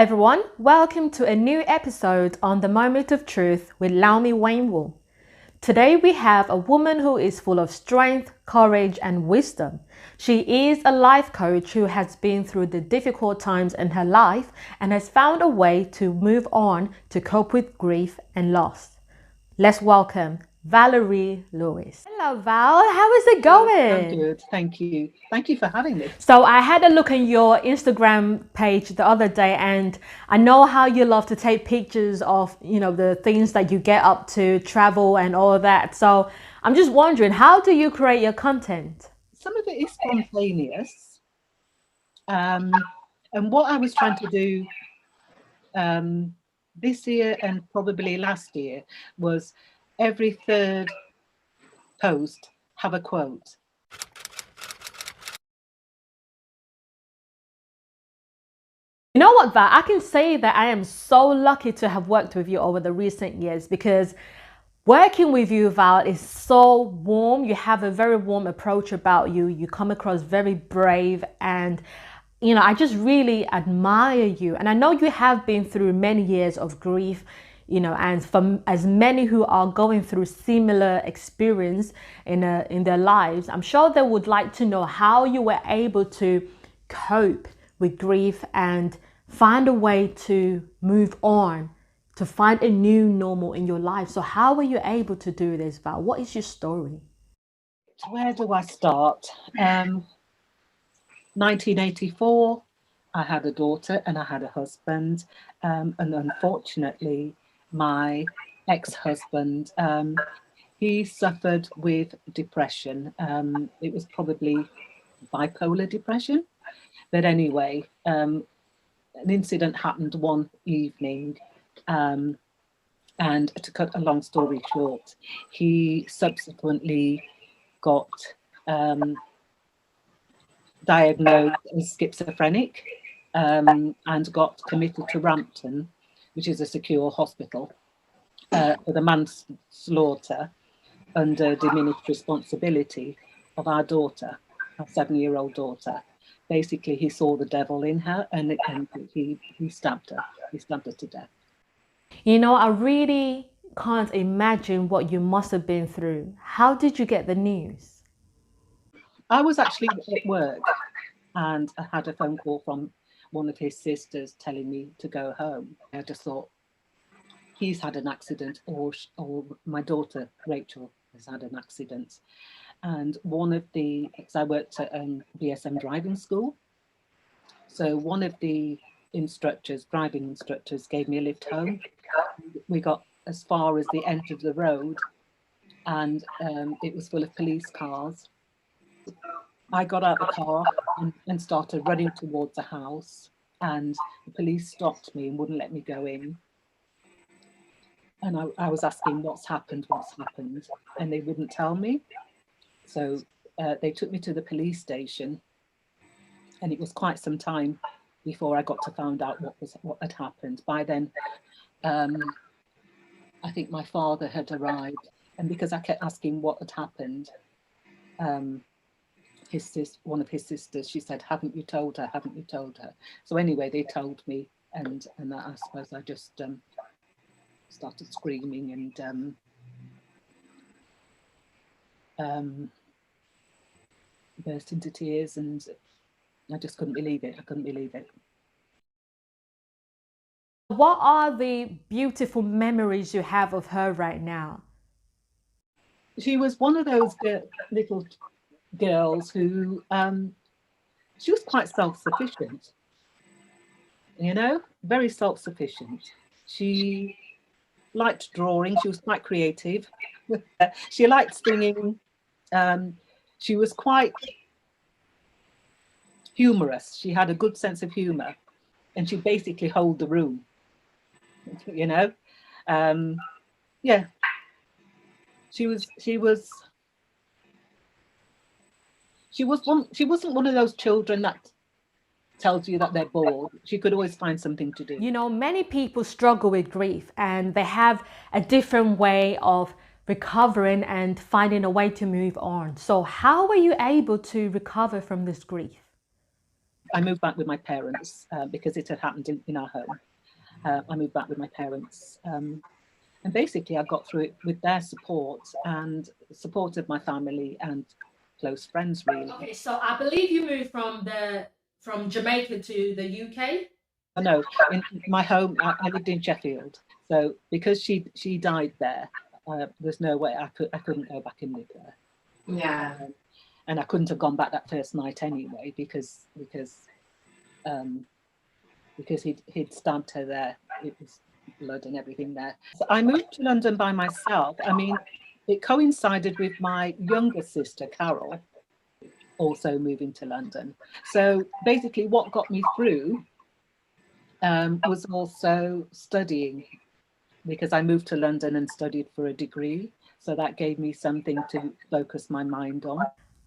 everyone, welcome to a new episode on The Moment of Truth with Laumi Wainwall. Today we have a woman who is full of strength, courage and wisdom. She is a life coach who has been through the difficult times in her life and has found a way to move on to cope with grief and loss. Let's welcome Valerie Lewis. Hello Val, how is it going? I'm good, thank you. Thank you for having me. So I had a look on your Instagram page the other day, and I know how you love to take pictures of, the things that you get up to, travel and all of that. So I'm just wondering, how do you create your content? Some of it is spontaneous. Um, and what I was trying to do this year and probably last year was every third post have a quote. You know what, Val? I can say that I am so lucky to have worked with you over the recent years because working with you, Val, is so warm. You have a very warm approach about you. You come across very brave and I just really admire you. And I know you have been through many years of grief, and for as many who are going through similar experience in their lives, I'm sure they would like to know how you were able to cope with grief and find a way to move on, to find a new normal in your life. So how were you able to do this, Val? What is your story? Where do I start? 1984, I had a daughter and I had a husband. And unfortunately, my ex-husband, he suffered with depression. It was probably bipolar depression. But anyway, an incident happened one evening. Um, and to cut a long story short, he subsequently got diagnosed as schizophrenic and got committed to Rampton, which is a secure hospital, for the manslaughter under diminished responsibility of our daughter, our 7-year-old daughter. Basically, he saw the devil in her and he stabbed her. He stabbed her to death. I really can't imagine what you must have been through. How did you get the news? I was actually at work and I had a phone call from one of his sisters telling me to go home. I just thought, he's had an accident, or my daughter Rachel has had an accident. And one of the, because I worked at BSM driving school, so one of the driving instructors, gave me a lift home. We got as far as the end of the road, and it was full of police cars. I got out the car and started running towards the house, and the police stopped me and wouldn't let me go in. And I was asking what's happened, and they wouldn't tell me. So they took me to the police station, and it was quite some time before I got to find out what had happened. By then, I think my father had arrived, and because I kept asking what had happened, one of his sisters, she said, "Haven't you told her? Haven't you told her?" So anyway, they told me, and I suppose I just started screaming and burst into tears, and I just couldn't believe it. I couldn't believe it. What are the beautiful memories you have of her right now? She was one of those little girls who she was quite self-sufficient, very self-sufficient. She liked drawing. She was quite creative. She liked singing. She was quite humorous. She had a good sense of humor, and she basically hold the room. Um, yeah. She wasn't one of those children that tells you that they're bored. She could always find something to do. Many people struggle with grief and they have a different way of recovering and finding a way to move on. So how were you able to recover from this grief? I moved back with my parents because it had happened in our home. I moved back with my parents. And basically, I got through it with their support and support of my family and close friends, really. Okay, so I believe you moved from Jamaica to the UK. Oh, no, in my home, I lived in Sheffield. So because she died there, there's no way I couldn't go back and live there. Yeah. And I couldn't have gone back that first night anyway um, because he'd stabbed her there. It was blood and everything there. So I moved to London by myself. I mean, it coincided with my younger sister, Carol, also moving to London. So basically, what got me through was also studying, because I moved to London and studied for a degree. So that gave me something to focus my mind on.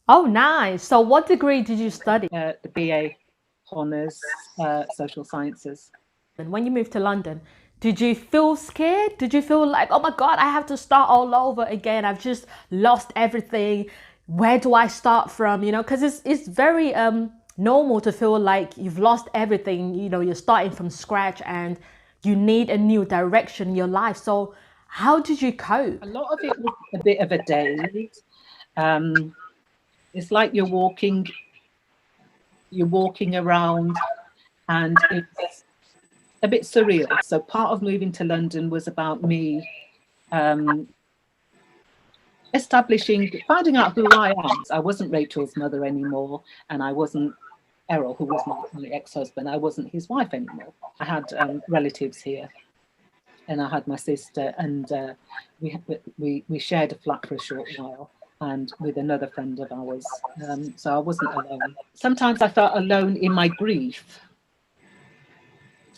Oh, nice. So what degree did you study? The BA Honours, Social Sciences. And when you moved to London, did you feel scared? Did you feel like, oh my God, I have to start all over again? I've just lost everything. Where do I start from? You know, because it's very normal to feel like you've lost everything. You know, you're starting from scratch and you need a new direction in your life. So how did you cope? A lot of it was a bit of a daze. It's like you're walking around, and it's a bit surreal. So part of moving to London was about me finding out who I am. I wasn't Rachel's mother anymore, and I wasn't Errol, who was my ex-husband. I wasn't his wife anymore. I had relatives here, and I had my sister, and we shared a flat for a short while, and with another friend of ours. So I wasn't alone. Sometimes I felt alone in my grief,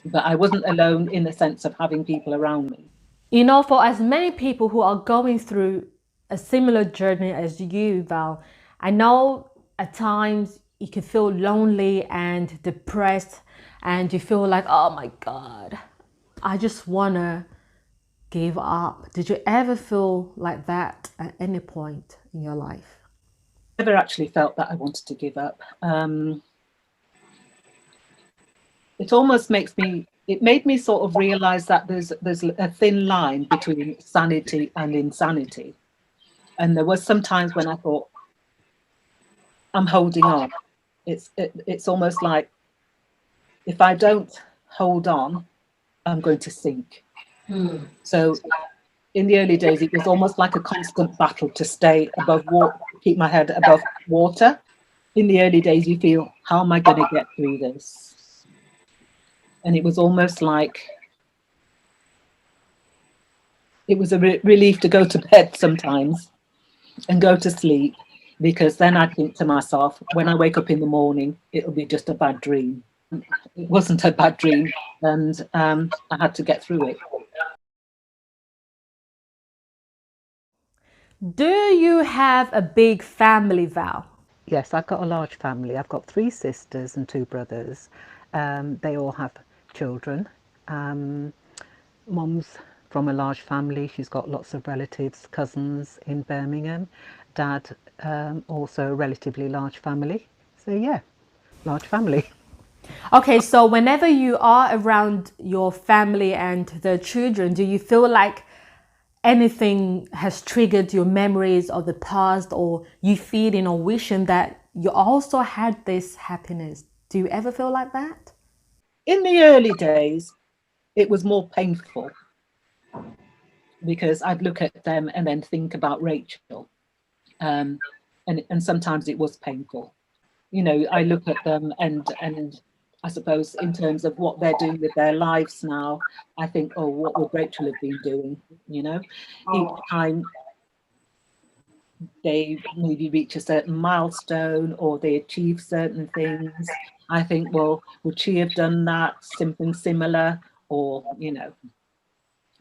but I wasn't alone in the sense of having people around me. You know, for as many people who are going through a similar journey as you, Val, I know at times you can feel lonely and depressed, and you feel like, oh my God, I just want to give up. Did you ever feel like that at any point in your life? I never actually felt that I wanted to give up. It almost made me sort of realize that there's a thin line between sanity and insanity. And there was some times when I thought, I'm holding on. It's almost like, if I don't hold on, I'm going to sink. So in the early days, it was almost like a constant battle to stay above water, keep my head above water. In the early days, you feel, how am I going to get through this? And it was almost like it was a relief to go to bed sometimes and go to sleep, because then I think to myself, when I wake up in the morning, it'll be just a bad dream. It wasn't a bad dream, and I had to get through it. Do you have a big family, Val? Yes, I've got a large family. I've got 3 sisters and 2 brothers. They all have children. Mum's from a large family. She's got lots of relatives, cousins in Birmingham. Dad, also a relatively large family. So yeah, large family. Okay, so whenever you are around your family and the children, do you feel like anything has triggered your memories of the past, or you feeling or wishing that you also had this happiness? Do you ever feel like that? In the early days, it was more painful, because I'd look at them and then think about Rachel. And sometimes it was painful. You know, I look at them and I suppose in terms of what they're doing with their lives now, I think, oh, what would Rachel have been doing? You know, each time they maybe reach a certain milestone or they achieve certain things, I think, well, would she have done that, something similar, or, you know,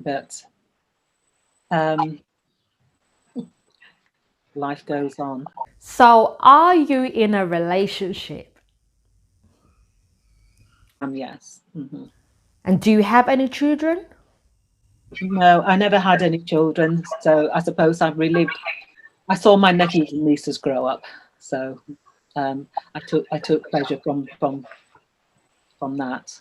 but life goes on. So, are you in a relationship? Yes. Mm-hmm. And do you have any children? No, I never had any children, so I suppose I've relived. I saw my nephews and nieces grow up, so I took pleasure from from that.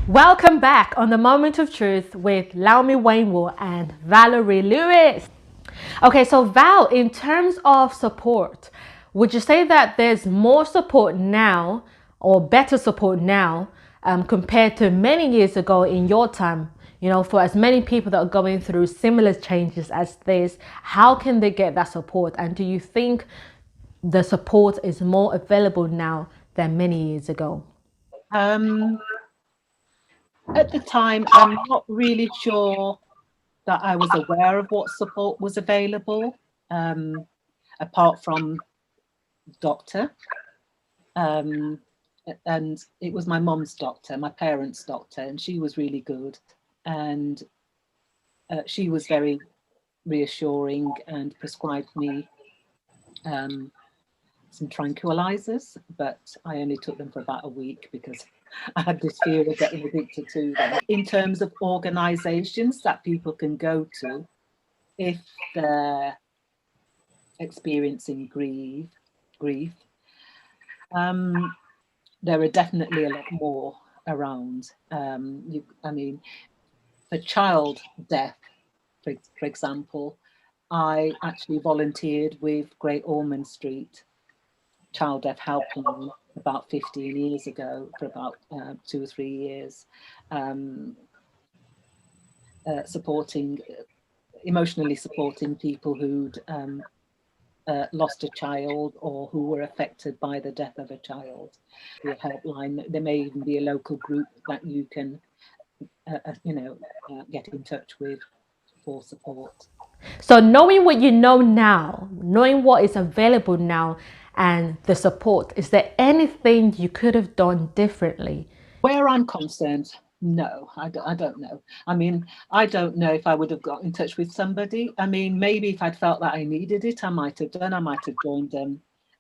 Welcome back on the Moment of Truth with Laomi Wainwell and Valerie Lewis. Okay, so Val, in terms of support, would you say that there's more support now or better support now compared to many years ago in your time? You know, for as many people that are going through similar changes as this, how can they get that support? And do you think the support is more available now than many years ago? At the time, I'm not really sure that I was aware of what support was available, apart from doctor. Um, and it was my mum's doctor, my parents' doctor, and she was really good. And she was very reassuring and prescribed me some tranquilizers, but I only took them for about a week because I had this fear of getting addicted to them. In terms of organizations that people can go to if they're experiencing grief, there are definitely a lot more around. I mean, for child death, for example, I actually volunteered with Great Ormond Street Child Death Helpline about 15 years ago for about 2 or 3 years, supporting, emotionally supporting people who'd lost a child or who were affected by the death of a child. The helpline, there may even be a local group that you can, get in touch with for support. So knowing what you know now, knowing what is available now and the support, is there anything you could have done differently? Where I'm concerned, no, I don't know. I mean, I don't know if I would have got in touch with somebody. I mean, maybe if I'd felt that I needed it, I might have done. I might have joined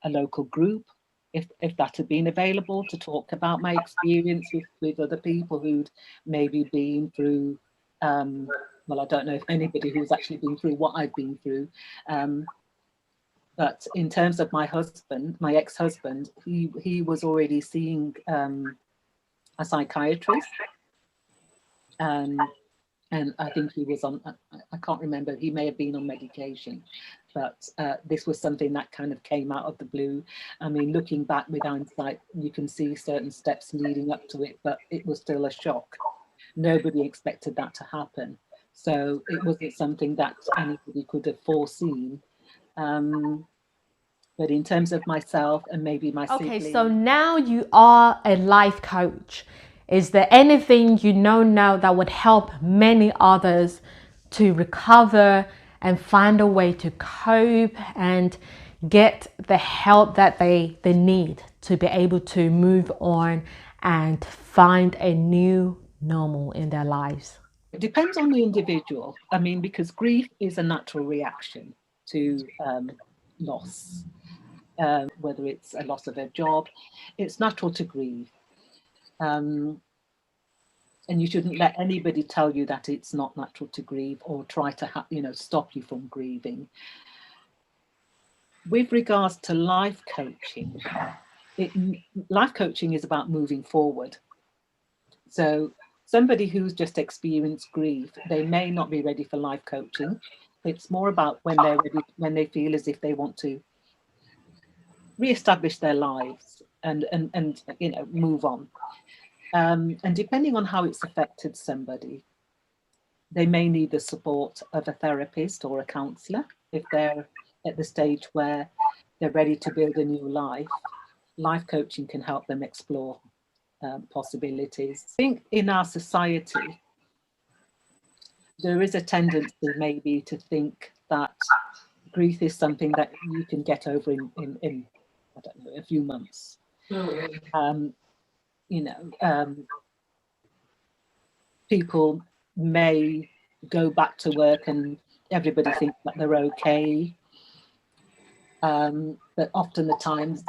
a local group if that had been available to talk about my experience with other people who'd maybe been through. Well, I don't know if anybody who's actually been through what I've been through. But in terms of my husband, my ex-husband, he was already seeing a psychiatrist, and I think he was on. I can't remember. He may have been on medication, but this was something that kind of came out of the blue. I mean, looking back with hindsight, you can see certain steps leading up to it, but it was still a shock. Nobody expected that to happen, so it wasn't something that anybody could have foreseen. But in terms of myself and maybe my Okay, siblings. so now you are a life coach. Is there anything you know now that would help many others to recover and find a way to cope and get the help that they need to be able to move on and find a new normal in their lives? It depends on the individual. I mean, because grief is a natural reaction to loss, whether it's a loss of a job, it's natural to grieve. And you shouldn't let anybody tell you that it's not natural to grieve or try to, stop you from grieving. With regards to life coaching is about moving forward. So somebody who's just experienced grief, they may not be ready for life coaching. It's more about when they're ready, when they feel as if they want to reestablish their lives and move on. And depending on how it's affected somebody, they may need the support of a therapist or a counsellor if they're at the stage where they're ready to build a new life. Life coaching can help them explore possibilities. I think in our society, there is a tendency maybe to think that grief is something that you can get over in I don't know, a few months. People may go back to work and everybody thinks that they're okay. But often the times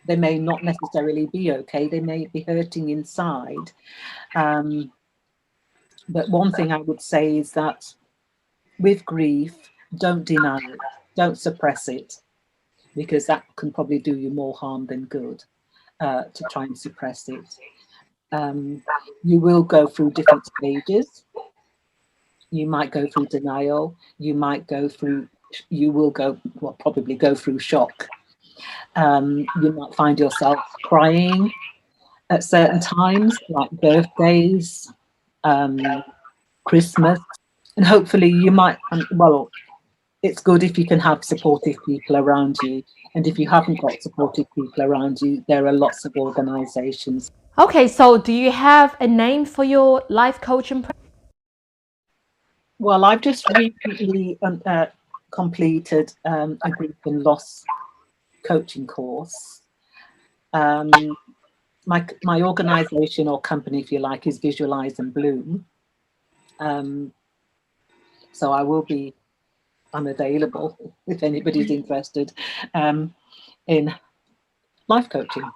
they may not necessarily be okay. They may be hurting inside. But one thing I would say is that with grief, don't deny it, don't suppress it, because that can probably do you more harm than good to try and suppress it. You will go through different stages. You might go through denial. You will probably go through shock. You might find yourself crying at certain times, like birthdays, Christmas, and hopefully you might, it's good if you can have supportive people around you. And if you haven't got supportive people around you, there are lots of organizations. Okay, so do you have a name for your life coaching program? Well, I've just recently completed a grief and loss coaching course. My organization or company, if you like, is Visualize and Bloom. So I'm available if anybody's interested in life coaching.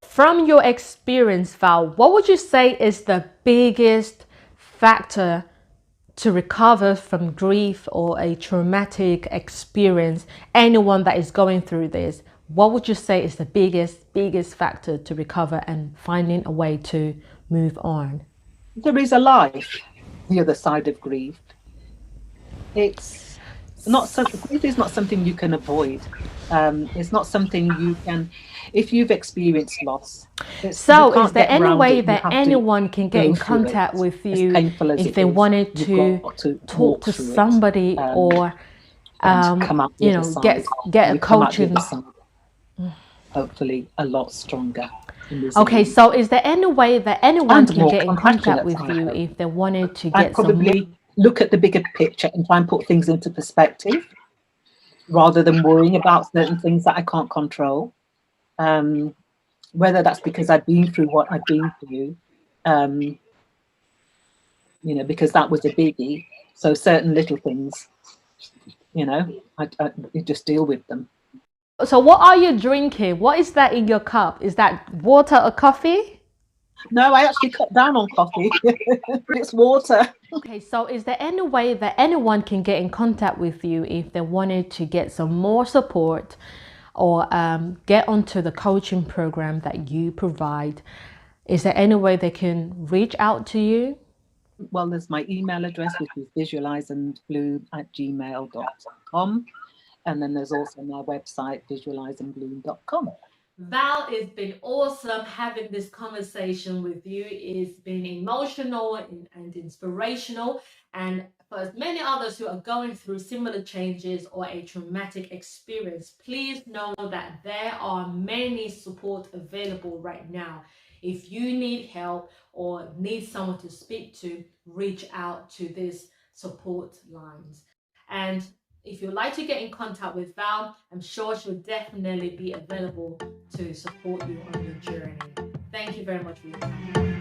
From your experience, Val, what would you say is the biggest factor to recover from grief or a traumatic experience? Anyone that is going through this, what would you say is the biggest factor to recover and finding a way to move on? There is a life the other side of grief. It's not something, grief is not something you can avoid. It's not something you can, if you've experienced loss. So is there any way that anyone can get in contact with you if they wanted to talk to somebody or get a coaching? Hopefully a lot stronger. Okay, so is there any way that anyone can get in contact with you if they wanted to get probably look at the bigger picture and try and put things into perspective rather than worrying about certain things that I can't control. Whether that's because I've been through what I've been through, because that was a biggie. So certain little things, I just deal with them. So what are you drinking? What is that in your cup? Is that water or coffee? No, I actually cut down on coffee. It's water. Okay, so is there any way that anyone can get in contact with you if they wanted to get some more support or get onto the coaching program that you provide? Is there any way they can reach out to you? Well, there's my email address, which is visualizeandbloom@gmail.com. And then there's also my website, visualizeandbloom.com. Val, it's been awesome having this conversation with you. It's been emotional and inspirational. And for many others who are going through similar changes or a traumatic experience, please know that there are many support available right now. If you need help or need someone to speak to, reach out to these support lines. And if you'd like to get in contact with Val, I'm sure she'll definitely be available to support you on your journey. Thank you very much for your time.